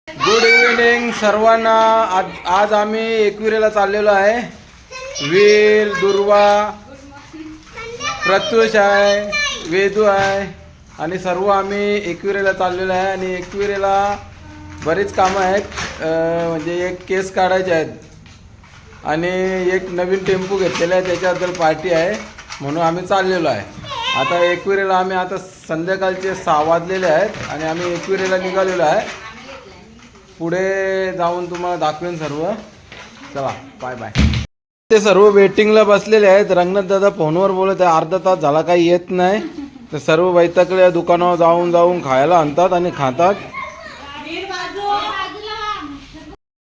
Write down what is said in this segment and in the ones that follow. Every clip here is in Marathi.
गुड इव्हिनिंग सर्वांना. आज आम्ही एकविरेला चाललेलो आहे. वीर, दुर्वा, प्रत्युष आहे, वेदू आहे आणि सर्व आम्ही एकविरेला चाललेलो आहे. आणि एकविरेला बरीच कामं आहेत. म्हणजे एक केस काढायचे आहेत आणि एक नवीन टेम्पो घेतलेला आहे, त्याच्याबद्दल पार्टी आहे म्हणून आम्ही चाललेलो आहे. आता एकविरेला आम्ही आता संध्याकाळचे 6 वाजलेले आहेत आणि आम्ही एकविरेला निघालेलो आहे. पुढे जाऊन तुम्हाला दाखवेन सर्व. चला बाय बाय. ते सर्व वेटिंगला बसलेले आहेत. रंगनाथ दादा फोनवर बोलत आहे, अर्धा तास झाला काही येत नाही. तर सर्व वैतागले दुकानावर जाऊन खायला आणतात आणि खातात.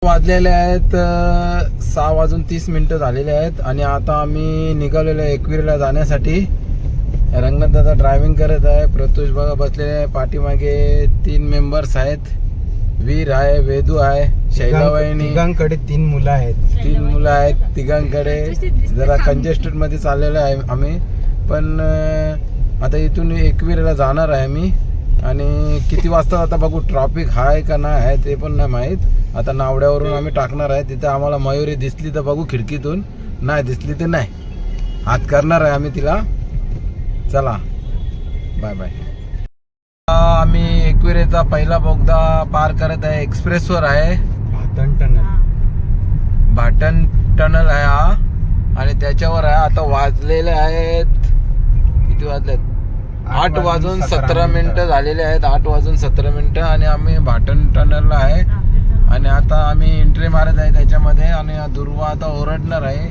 वाजलेले आहेत 6:30 झालेले आहेत आणि आता आम्ही निघालेलो आहे एकविरेला जाण्यासाठी. रंगनाथ दादा ड्रायव्हिंग करत आहे. प्रत्युष बघा बसलेले आहे. पाठीमागे 3 मेंबर्स आहेत. वीर आहे, वेदू आहे, शैलाबाईनी. तिघांकडे 3 मुलं आहेत. 3 मुलं आहेत तिघांकडे. जरा कंजेस्टेड मध्ये चाललेलं आहे आम्ही. पण आता इथून एकविरेला जाणार आहे आम्ही. आणि किती वाजता आता बघू, ट्रॅफिक आहे का नाही आहे ते पण नाही माहीत. आता नावड्यावरून आम्ही टाकणार आहे. तिथे आम्हाला मयुरी दिसली तर बघू खिडकीतून, नाही दिसली तर नाही, हात करणार आहे आम्ही तिला. चला बाय बाय. आम्ही एकविरेचा पहिला बोगदा पार करत आहे. एक्सप्रेसवर आहे. भाटण टनल आहे हा आणि त्याच्यावर आहे. आता वाजलेले आहेत, किती वाजलेत? 8:17 झालेले आहेत. 8:17 आणि आम्ही भाटण टनलला आहे. आणि आता आम्ही एंट्री मारत आहे त्याच्यामध्ये. आणि दुर्वा आता ओरडणार आहे.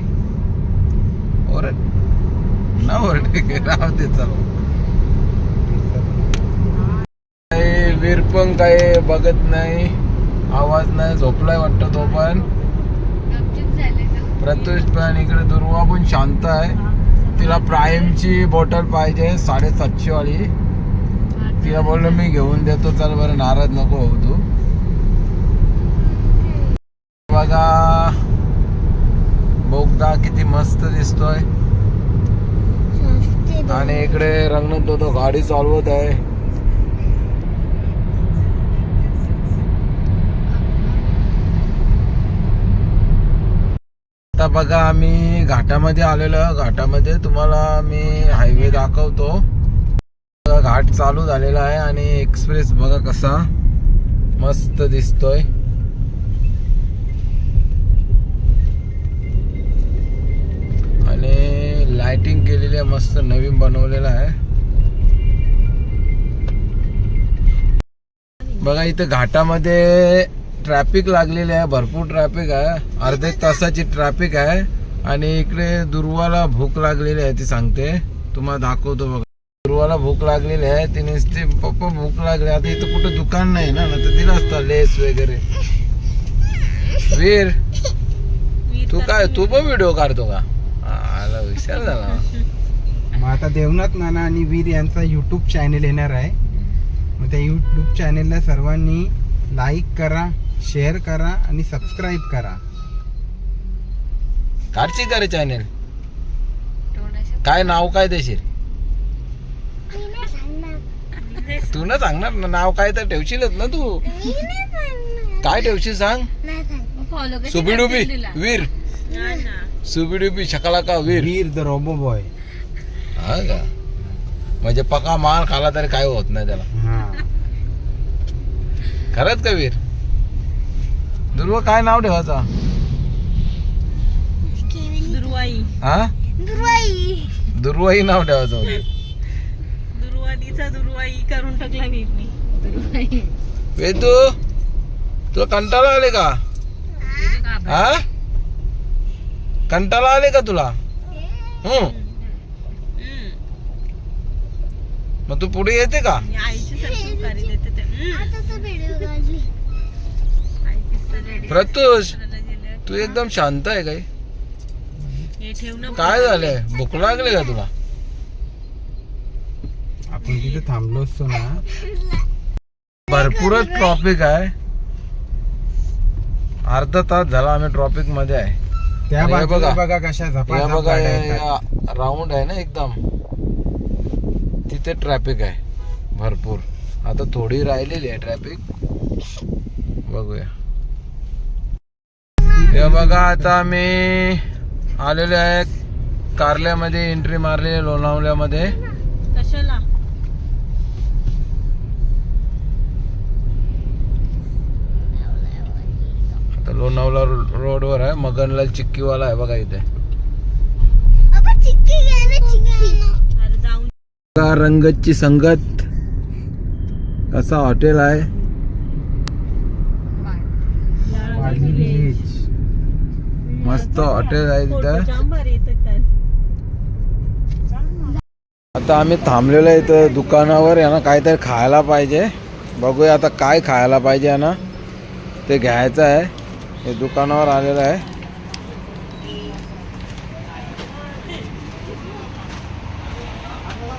राहते चालू. वीर पण काही बघत नाही, आवाज नाही, झोपलाय वाटतं तो पण. प्रत्युष पण इकडे. दुर्वा पण शांत आहे. तिला प्राईमची बॉटल पाहिजे 750 वाली. तिला बोललो मी घेऊन देतो, चल बरं, नाराज नको होऊ तू. बघा बोगदा किती मस्त दिसतोय. आणि इकडे रंगनाथ दादा गाडी चालवत आहे. आता बघा आम्ही घाटामध्ये आलेलो. घाटामध्ये तुम्हाला मी हायवे दाखवतो. घाट चालू झालेला आहे आणि एक्सप्रेस बघा कसा मस्त दिसतोय. आणि लाइटिंग केलेली आहे, मस्त नवीन बनवलेला आहे. बघा इथे घाटामध्ये ट्रॅफिक लागलेली आहे, भरपूर ट्रॅफिक आहे. अर्ध्या तासाची ट्रॅफिक आहे. आणि इकडे दुर्वाला भूक लागलेली आहे, ती सांगते, तुम्हाला दाखवतो बघा. दुर्वाला भूक लागलेली आहे. तिने पप्पा भूक लागली. आता इथं कुठं दुकान नाही ना, तर दिलं असतं लेस वगैरे. वीर तू काय, तू पण व्हिडिओ काढतो का? आला विचार झाला. मग आता देवनाथ नाना आणि वीर यांचा YouTube चॅनल येणार आहे. मग त्या YouTube चॅनलला सर्वांनी लाईक करा, शेअर करा आणि सबस्क्राईब करा. काढची का रे चॅनल? काय नाव काय देशील? तू ना सांगणार ना नाव काय, तर ठेवशीलच ना तू. काय ठेवशील सांग? सुबीडुबी वीर, सुबीडुबी शकला का वीर. वीर द रोबो बॉय. हा का? म्हणजे पका मार खाला तरी काय होत नाही त्याला. खरंच का वीर? दुर्वा काय नाव ठेवायचा? दुर्वाई. हा दुर्वाई नाव ठेवायचं होतं. दुर्वादीचा दुर्वाई करून टाकला मी. वेदू तुला कंटाळा आले का? हा कंटाळा आले का तुला? मग तू पुढे येते का? आईची सरकारी देते ते. प्रत्युष तू एकदम शांत आहे काय? काय झालंय? भूक लागली का तुला? आपण तिथे थांबलो असतो ना. भरपूरच ट्रॉफिक आहे. अर्धा तास झाला आम्ही ट्रॉफिक मध्ये आहे. त्या बाजूला बघा कशा बघा राऊंड आहे ना एकदम, तिथे ट्रॅफिक आहे भरपूर. आता थोडी राहिलेली आहे ट्रॅफिक. बघूया. हे बघा आता आम्ही आलेले आहे कारल्यामध्ये, एंट्री मारली आहे लोणावल्यामध्ये. कशाला? आता लोणावला रोडवर आहे. मगनलाल चिक्कीवाला आहे बघा इथे. अरे जाऊन बघा रंगतची संगत असा हॉटेल आहे. मस्त हॉटेल आहे तिथं. जाम भारी येतात काय. आता आम्ही थांबलेलो आहे इथं दुकानावर. यांना काहीतरी खायला पाहिजे. बघूया आता काय खायला पाहिजे यांना, ते घ्यायचं आहे. हे दुकानावर आलेलं आहे.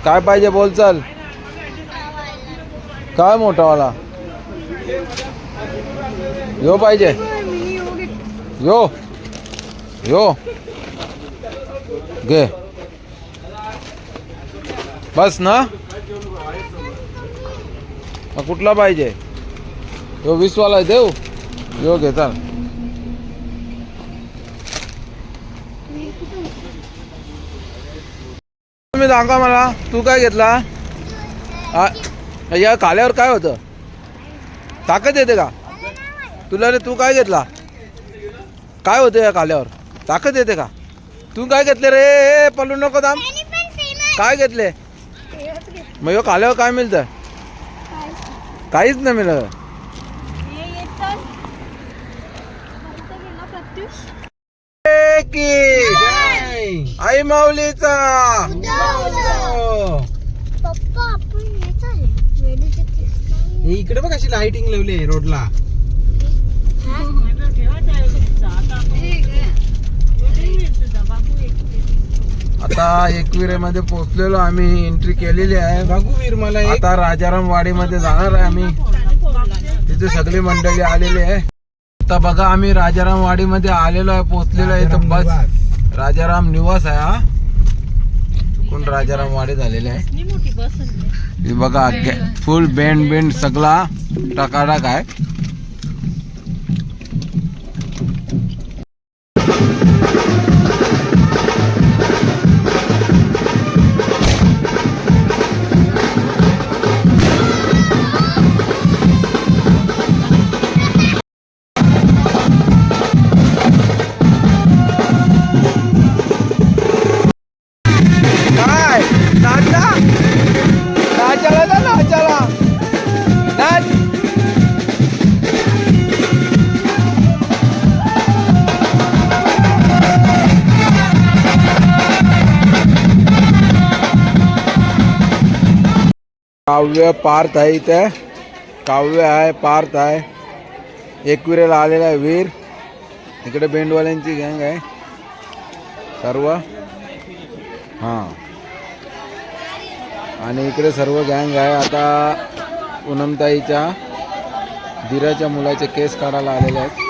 काय पाहिजे बोल चल. काय मोठावाला यो पाहिजे. यो यो घे बस ना. कुठला पाहिजे? यो 20 वाला आहे देऊ. यो घे चल. तुम्ही सांगा मला तू काय घेतला? या खाल्यावर काय होतं? ताकद येते का तुला? रे तू काय घेतला? काय होतं या खाल्यावर? ताकद येते का? तू काय घेतले रे? पळू नको थांब. काय घेतले? मग ह्यो खाल्यावर काय मिळतं? काहीच नाही मिळत. आई माऊलीचा. पप्पा आपण इकडे बघ अशी लाइटिंग लावली आहे रोडला. आता एकविरेमध्ये पोहोचलेलो आम्ही. एंट्री केलेली आहे. रघुवीर मला एक आता राजाराम वाडीमध्ये जाणार आहे आम्ही. तिथे सगळी मंडळी आलेली आहे. आता बघा आम्ही राजाराम वाडीमध्ये आलेलो आहे, पोहोचलेलो आहे. तर बस राजाराम निवास आहे हा. चुकून राजाराम वाडी झालेले आहे. मोठी बस हे बघा फुल बेंड सगळा टकाटक आहे. काव्य पार्थ आहे इथे. काव्य आहे, पार्थ आहे. एकविरेला आलेला आहे वीर. इकडे बेंडवाल्यांची गँग आहे सर्व. हां आणि इकडे सर्व गँग आहे. आता पूनमताईच्या धीराच्या मुलाचे केस काढायला आलेले आहेत.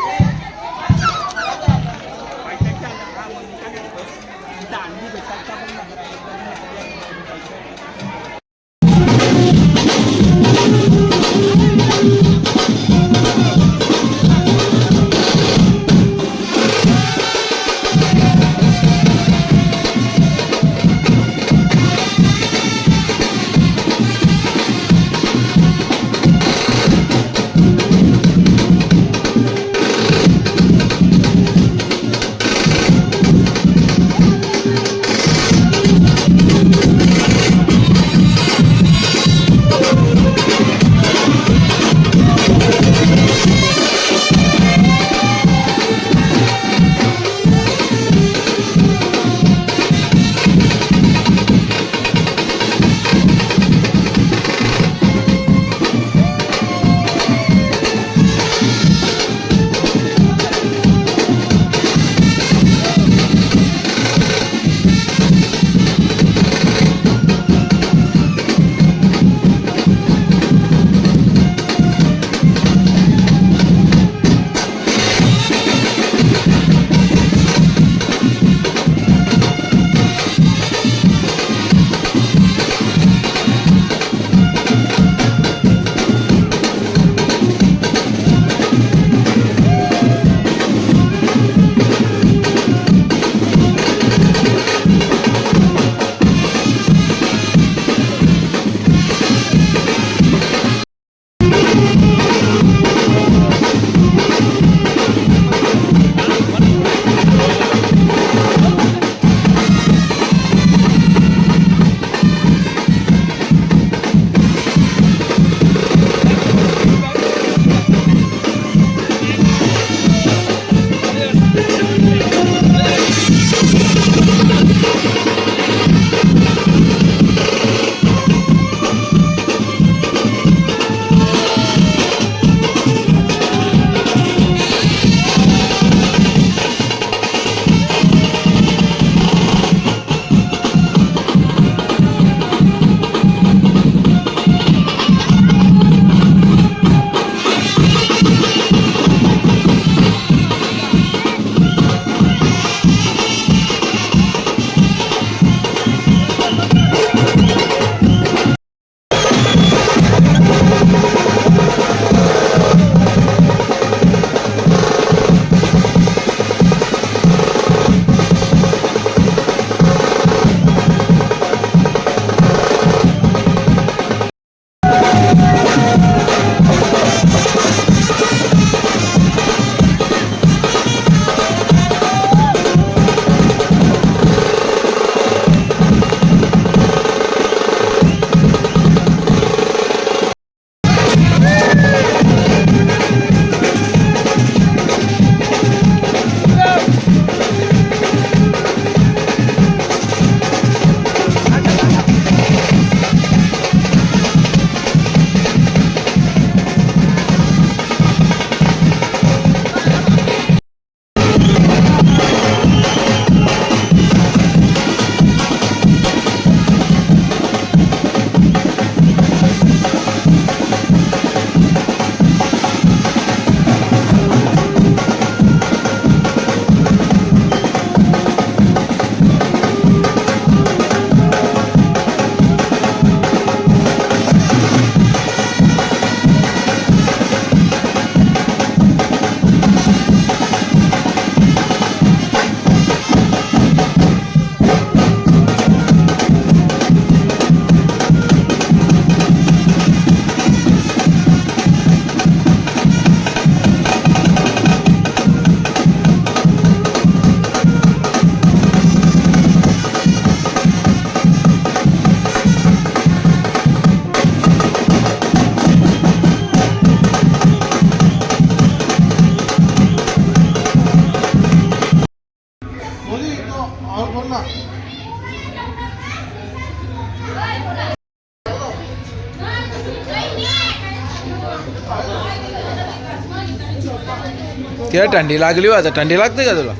ते थंडी लागली हो आता. थंडी लागते का तुला?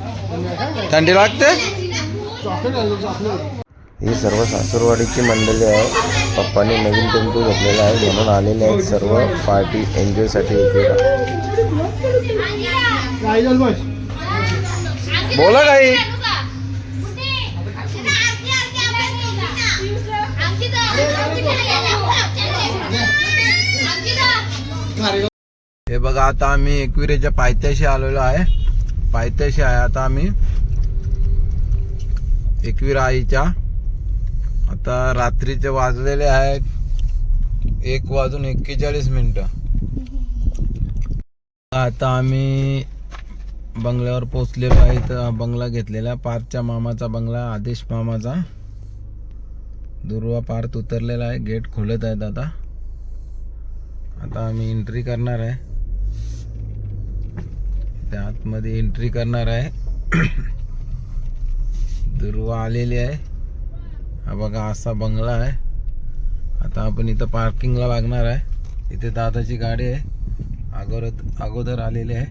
थंडी लागते? ही सर्व सासूरवाडीची मंडळी आहे. पप्पांनी नवीन टेम्पो घेतलेला आहे म्हणून आलेले आहेत सर्व पार्टी एन्जॉयसाठी एकविरा. बोला काही. हे बघा आता आम्ही एकविरेच्या पायथ्याशी आलेलो आहे. पायथ्याशी आहे आता आम्ही एकविरा आईच्या. आता रात्रीचे वाजलेले आहेत 1:41. आता आम्ही बंगल्यावर पोचलेलो आहे. इथं बंगला घेतलेला पार्थच्या मामाचा बंगला, आदेश मामाचा. दुर्वा पार्थ उतरलेला आहे. गेट खोलत आहेत आता. आता आम्ही एंट्री करणार आहे. त्या आतमध्ये एंट्री करणार आहे. दुर्वा आलेली आहे. हा बघा असा बंगला आहे. आता आपण इथं पार्किंगला लागणार आहे. इथे दादाची गाडी आहे अगोदर आलेली आहे.